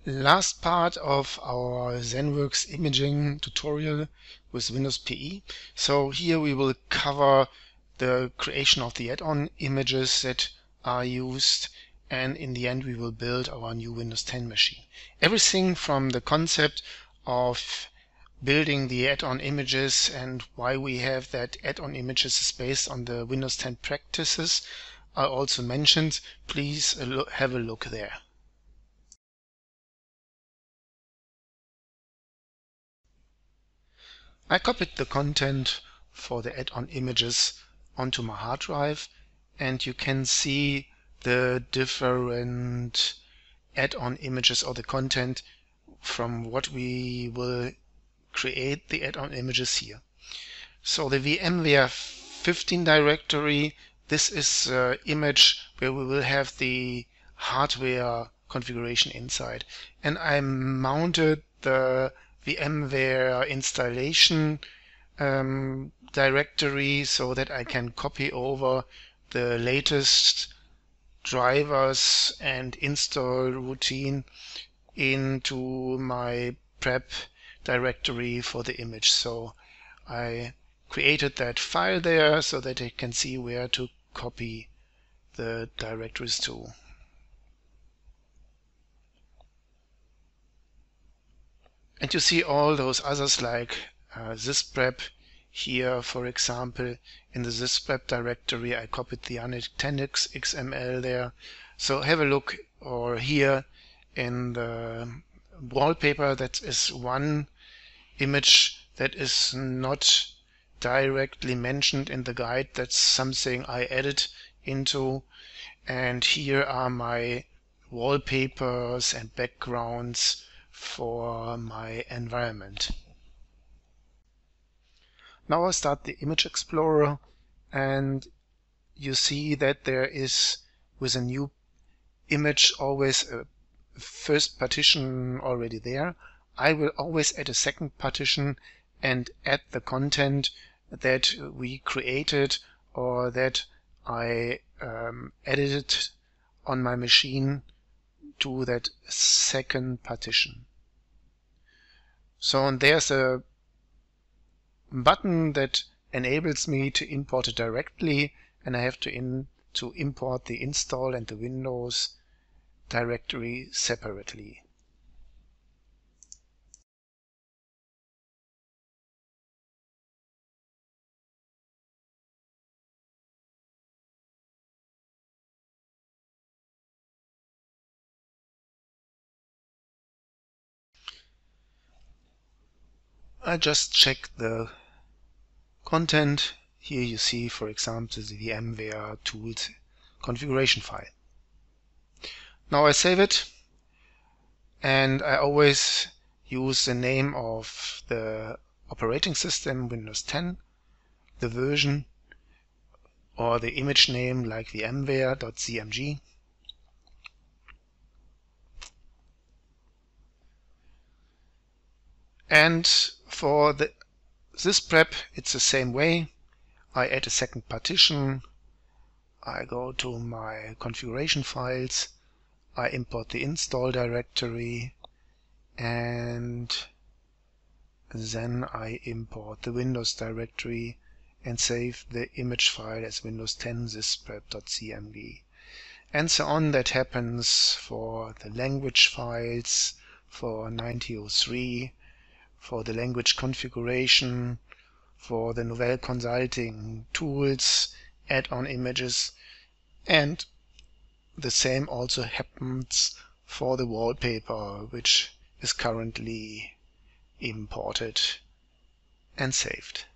Last part of our ZenWorks imaging tutorial with Windows PE. So here we will cover the creation of the add-on images that are used, and in the end we will build our new Windows 10 machine. Everything from the concept of building the add-on images and why we have that add-on images is based on the Windows 10 practices are also mentioned. Please have a look there. I copied the content for the add-on images onto my hard drive, and you can see the different add-on images or the content from what we will create the add-on images here. So the VMware 15 directory, this is the image where we will have the hardware configuration inside. And I mounted the VMware installation directory so that I can copy over the latest drivers and install routine into my prep directory for the image. So I created that file there so that I can see where to copy the directories to. And you see all those others like this prep here, for example. In the this prep directory I copied the Nutanix XML there. So have a look, or here in the wallpaper, that is one image that is not directly mentioned in the guide. That's something I added into, and here are my wallpapers and backgrounds for my environment. Now I start the Image Explorer, and you see that there is, with a new image, always a first partition already there. I will always add a second partition and add the content that we created or that I edited on my machine to that second partition. So and there's a button that enables me to import it directly, and I have to import the install and the Windows directory separately. I just check the content. Here you see, for example, the VMware tools configuration file. Now I save it, and I always use the name of the operating system, Windows 10, the version, or the image name like VMware.cmg. And for this prep, it's the same way. I add a second partition. I go to my configuration files. I import the install directory, and then I import the Windows directory and save the image file as Windows 10 thisprep.cmd. And so on. That happens for the language files, for 9003, for the language configuration, for the Novell Consulting tools, add-on images, and the same also happens for the wallpaper, which is currently imported and saved.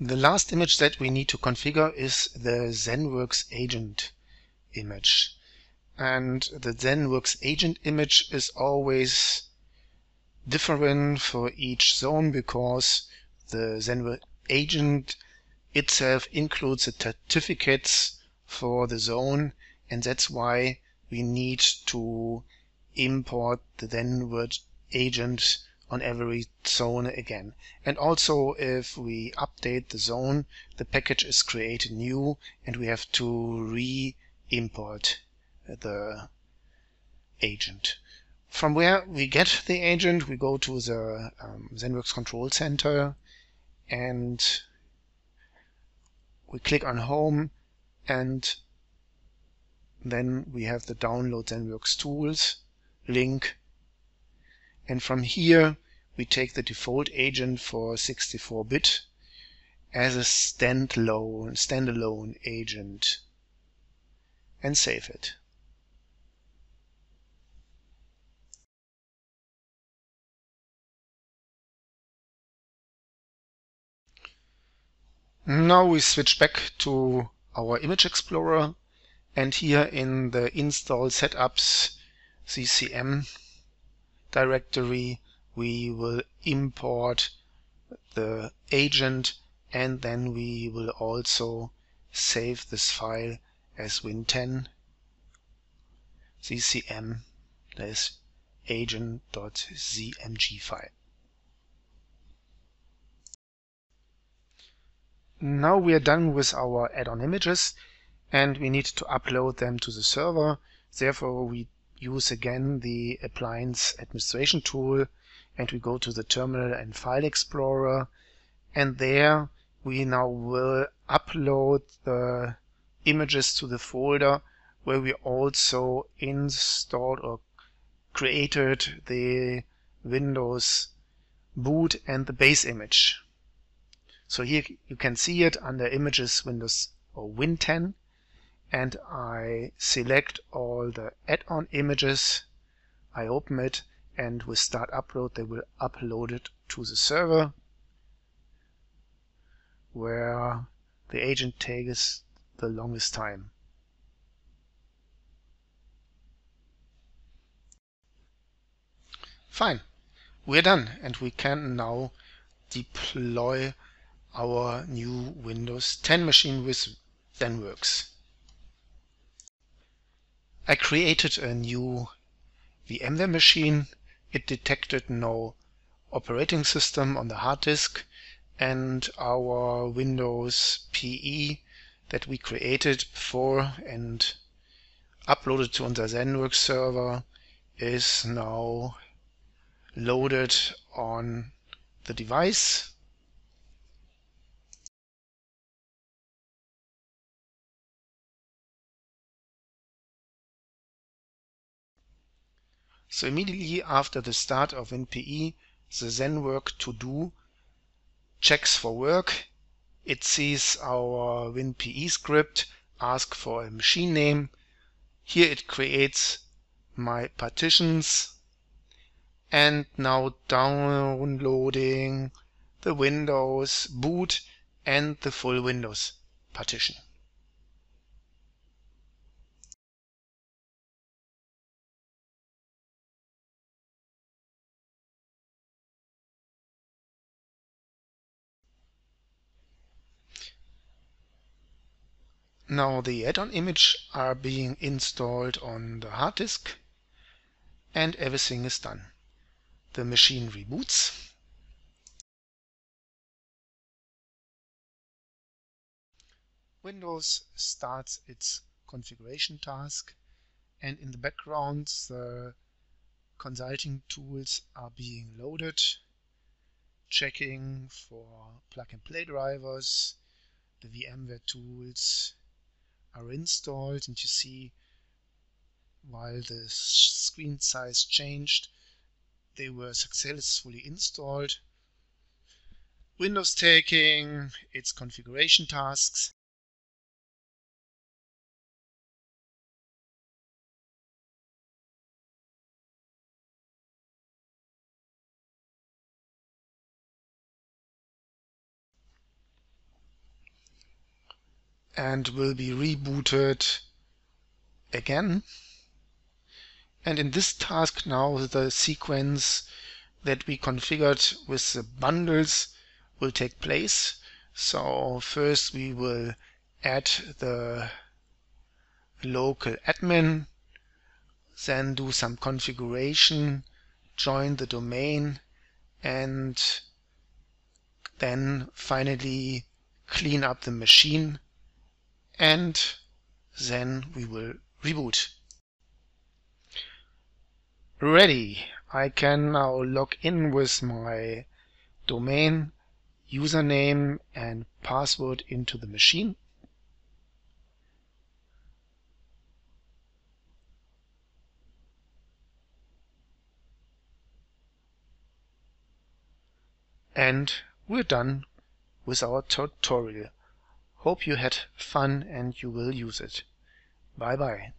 The last image that we need to configure is the ZenWorks agent image. And the ZenWorks agent image is always different for each zone because the ZenWorks agent itself includes the certificates for the zone, and that's why we need to import the ZenWorks agent on every zone again. And also, if we update the zone, the package is created new and we have to re-import the agent. From where we get the agent, we go to the ZenWorks Control Center and we click on Home, and then we have the Download ZenWorks Tools link. And from here, we take the default agent for 64-bit as a standalone agent and save it. Now we switch back to our Image Explorer, and here in the Install Setups CCM directory we will import the agent, and then we will also save this file as win10 CCM agent.zmg file. Now we are done with our add-on images and we need to upload them to the server. Therefore we use again the Appliance Administration tool and we go to the Terminal and File Explorer, and there we now will upload the images to the folder where we also installed or created the Windows boot and the base image. So here you can see it under Images, Windows or Win10, and I select all the add-on images. I open it, and with Start Upload they will upload it to the server, where the agent takes the longest time. Fine, we're done, and we can now deploy our new Windows 10 machine with ZenWorks. I created a new VMware machine. It detected no operating system on the hard disk, and our Windows PE that we created before and uploaded to the ZenWorks server is now loaded on the device. So immediately after the start of WinPE, the ZenWorks to-do checks for work. It sees our WinPE script, asks for a machine name. Here it creates my partitions, and now downloading the Windows boot and the full Windows partition. Now the add-on image are being installed on the hard disk and everything is done. The machine reboots. Windows starts its configuration task, and in the background the consulting tools are being loaded, checking for plug-and-play drivers. The VMware tools are installed, and you see while the screen size changed, they were successfully installed. Windows taking its configuration tasks. and will be rebooted again. And in this task now the sequence that we configured with the bundles will take place. So first we will add the local admin, then do some configuration, join the domain, and then finally clean up the machine, and then we will reboot. Ready! I can now log in with my domain, username and password into the machine. And we're done with our tutorial. Hope you had fun and you will use it. Bye bye.